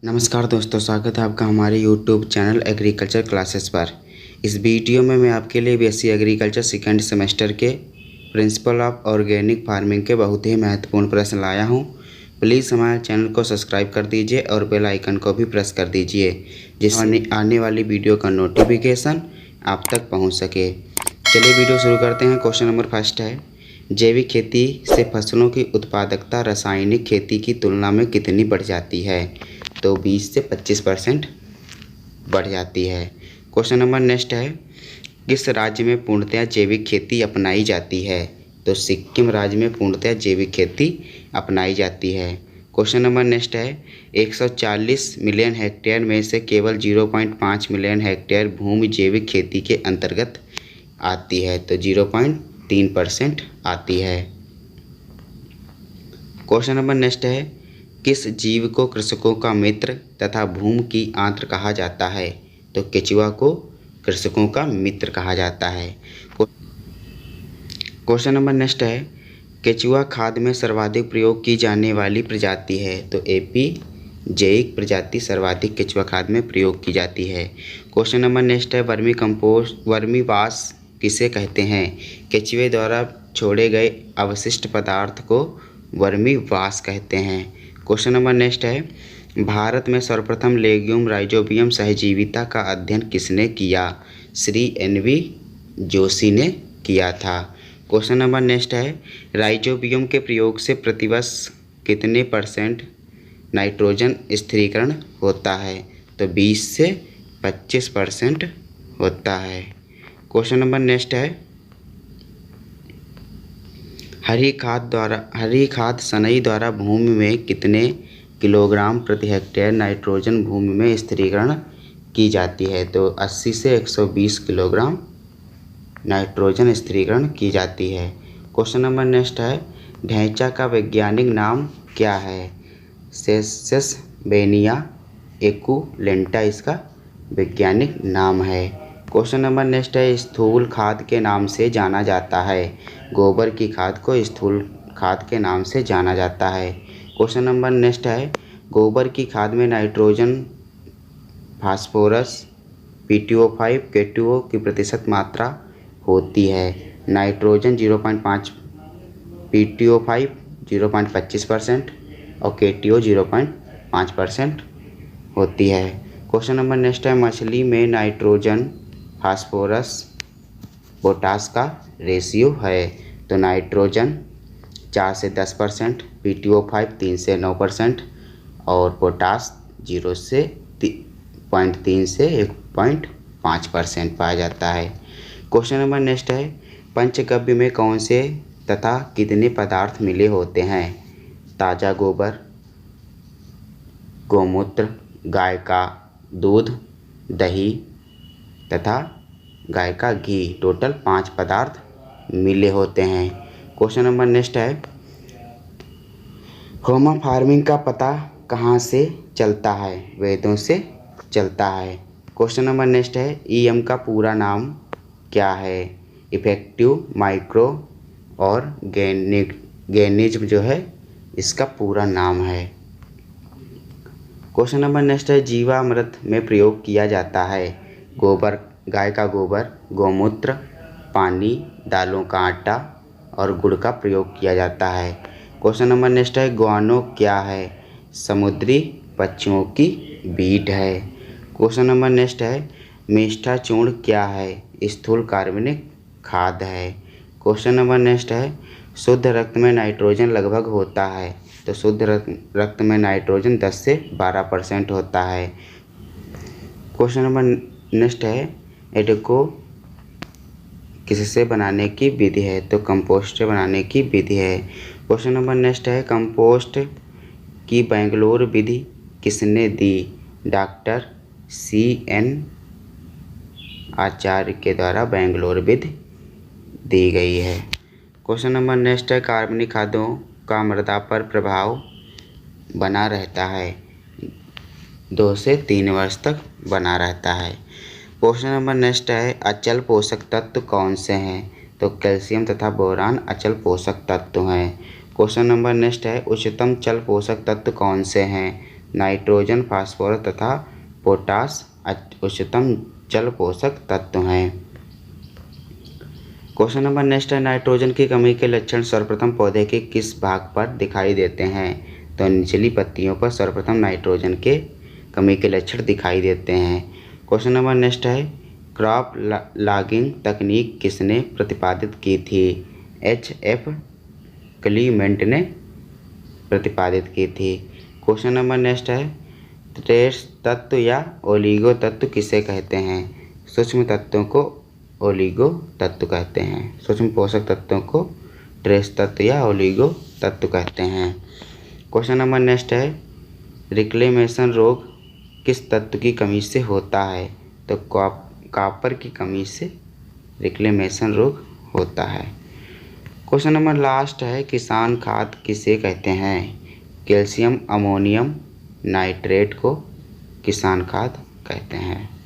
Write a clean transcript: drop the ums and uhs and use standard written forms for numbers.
नमस्कार दोस्तों, स्वागत है आपका हमारे यूट्यूब चैनल एग्रीकल्चर क्लासेस पर। इस वीडियो में मैं आपके लिए बीएससी एग्रीकल्चर सेकेंड सेमेस्टर के प्रिंसिपल ऑफ ऑर्गेनिक फार्मिंग के बहुत ही महत्वपूर्ण प्रश्न लाया हूं। प्लीज़ हमारे चैनल को सब्सक्राइब कर दीजिए और बेल आइकन को भी प्रेस कर दीजिए, जिससे आने वाली वीडियो का नोटिफिकेशन आप तक पहुँच सके। चलिए वीडियो शुरू करते हैं। क्वेश्चन नंबर फर्स्ट है, जैविक खेती से फसलों की उत्पादकता रासायनिक खेती की तुलना में कितनी बढ़ जाती है? तो 20 से 25% बढ़ जाती है। क्वेश्चन नंबर नेक्स्ट है, किस राज्य में पूर्णतः जैविक खेती अपनाई जाती है? तो सिक्किम राज्य में पूर्णतः जैविक खेती अपनाई जाती है। क्वेश्चन नंबर नेक्स्ट है, 140 मिलियन हेक्टेयर में से केवल 0.5 मिलियन हेक्टेयर भूमि जैविक खेती के अंतर्गत आती है, तो 0.3% आती है। क्वेश्चन नंबर नेक्स्ट है, किस जीव को कृषकों का मित्र तथा भूमि की आंत्र कहा जाता है? तो केचुआ को कृषकों का मित्र कहा जाता है। क्वेश्चन नंबर नेक्स्ट है, केचुआ खाद में सर्वाधिक प्रयोग की जाने वाली प्रजाति है? तो एपीजेइक प्रजाति सर्वाधिक केचुआ खाद में प्रयोग की जाती है। क्वेश्चन नंबर नेक्स्ट है, वर्मी वाश किसे कहते हैं? केचुए द्वारा छोड़े गए अवशिष्ट पदार्थ को वर्मी वाश कहते हैं। क्वेश्चन नंबर नेक्स्ट है, भारत में सर्वप्रथम लेग्यूम राइजोबियम सहजीविता का अध्ययन किसने किया? श्री NV जोशी ने किया था। क्वेश्चन नंबर नेक्स्ट है, राइजोबियम के प्रयोग से प्रतिवर्ष कितने % नाइट्रोजन स्थिरीकरण होता है? तो 20 से 25% होता है। क्वेश्चन नंबर नेक्स्ट है, हरी खाद सनई द्वारा भूमि में कितने किलोग्राम प्रति हेक्टेयर नाइट्रोजन भूमि में स्थिरीकरण की जाती है? तो 80 से 120 किलोग्राम नाइट्रोजन स्थिरीकरण की जाती है। क्वेश्चन नंबर नेक्स्ट है, ढैंचा का वैज्ञानिक नाम क्या है? सेसेस बेनिया एकुलेंटा इसका वैज्ञानिक नाम है। क्वेश्चन नंबर नेक्स्ट है, स्थूल खाद के नाम से जाना जाता है? गोबर की खाद को स्थूल खाद के नाम से जाना जाता है। क्वेश्चन नंबर नेक्स्ट है, गोबर की खाद में नाइट्रोजन, फास्फोरस, PTO5, K2O की प्रतिशत मात्रा होती है? नाइट्रोजन 0.5, PTO5 0.25% और K2O 0.5% होती है। क्वेश्चन नंबर नेक्स्ट है, मछली में नाइट्रोजन, फास्फोरस, पोटास का रेशियो है? तो नाइट्रोजन 4 से 10%, PTO5 3 से 9% और पोटास 0 से 0.3 से 1.5% पाया जाता है। क्वेश्चन नंबर नेक्स्ट है, पंचगव्य में कौन से तथा कितने पदार्थ मिले होते हैं? ताज़ा गोबर, गोमूत्र, गाय का दूध, दही तथा गाय का घी, टोटल 5 पदार्थ मिले होते हैं। क्वेश्चन नंबर नेक्स्ट है, ह्यूमन फार्मिंग का पता कहाँ से चलता है? वेदों से चलता है। क्वेश्चन नंबर नेक्स्ट है, EM का पूरा नाम क्या है? इफेक्टिव माइक्रो ऑर्गेनिज्म जो है इसका पूरा नाम है। क्वेश्चन नंबर नेक्स्ट है, जीवामृत में प्रयोग किया जाता है? गोबर, गाय का गोबर, गोमूत्र, पानी, दालों का आटा और गुड़ का प्रयोग किया जाता है। क्वेश्चन नंबर नेक्स्ट है, ग्वानो क्या है? समुद्री पक्षियों की बीट है। क्वेश्चन नंबर नेक्स्ट है, मेष्ठा चूर्ण क्या है? स्थूल कार्बनिक खाद है। क्वेश्चन नंबर नेक्स्ट है, शुद्ध रक्त में नाइट्रोजन लगभग होता है? तो शुद्ध रक्त में नाइट्रोजन 10 से 12% होता है। क्वेश्चन नंबर नेक्स्ट है, एडको किससे बनाने की विधि है? तो कंपोस्ट से बनाने की विधि है। क्वेश्चन नंबर नेक्स्ट है, कंपोस्ट की बेंगलोर विधि किसने दी? डॉक्टर CN आचार्य के द्वारा बेंगलोर विधि दी गई है। क्वेश्चन नंबर नेक्स्ट है, कार्बनिक खादों का मृदा पर प्रभाव बना रहता है? 2 से 3 वर्ष तक बना रहता है। क्वेश्चन नंबर नेक्स्ट है, अचल पोषक तत्व कौन से हैं? तो कैल्शियम तथा बोरान अचल पोषक तत्व हैं। क्वेश्चन नंबर नेक्स्ट है, उच्चतम चल पोषक तत्व कौन से हैं? नाइट्रोजन, फास्फोरस तथा पोटास उच्चतम जल पोषक तत्व हैं। क्वेश्चन नंबर नेक्स्ट है, नाइट्रोजन की कमी के लक्षण सर्वप्रथम पौधे के किस भाग पर दिखाई देते हैं? तो निचली पत्तियों पर सर्वप्रथम नाइट्रोजन के कमी के लक्षण दिखाई देते हैं। क्वेश्चन नंबर नेक्स्ट है, क्रॉप लॉगिंग तकनीक किसने प्रतिपादित की थी? H.F. क्लीमेंट ने प्रतिपादित की थी। क्वेश्चन नंबर नेक्स्ट है, ट्रेस तत्व या ओलिगो तत्व किसे कहते हैं? सूक्ष्म तत्वों को ओलिगो तत्व कहते हैं। सूक्ष्म पोषक तत्वों को ट्रेस तत्व या ओलिगो तत्व कहते हैं। क्वेश्चन नंबर नेक्स्ट है, रिक्लेमेशन रोग किस तत्व की कमी से होता है? तो कॉपर की कमी से रिक्लेमेशन रोग होता है। क्वेश्चन नंबर लास्ट है, किसान खाद किसे कहते हैं? कैल्शियम अमोनियम नाइट्रेट को किसान खाद कहते हैं।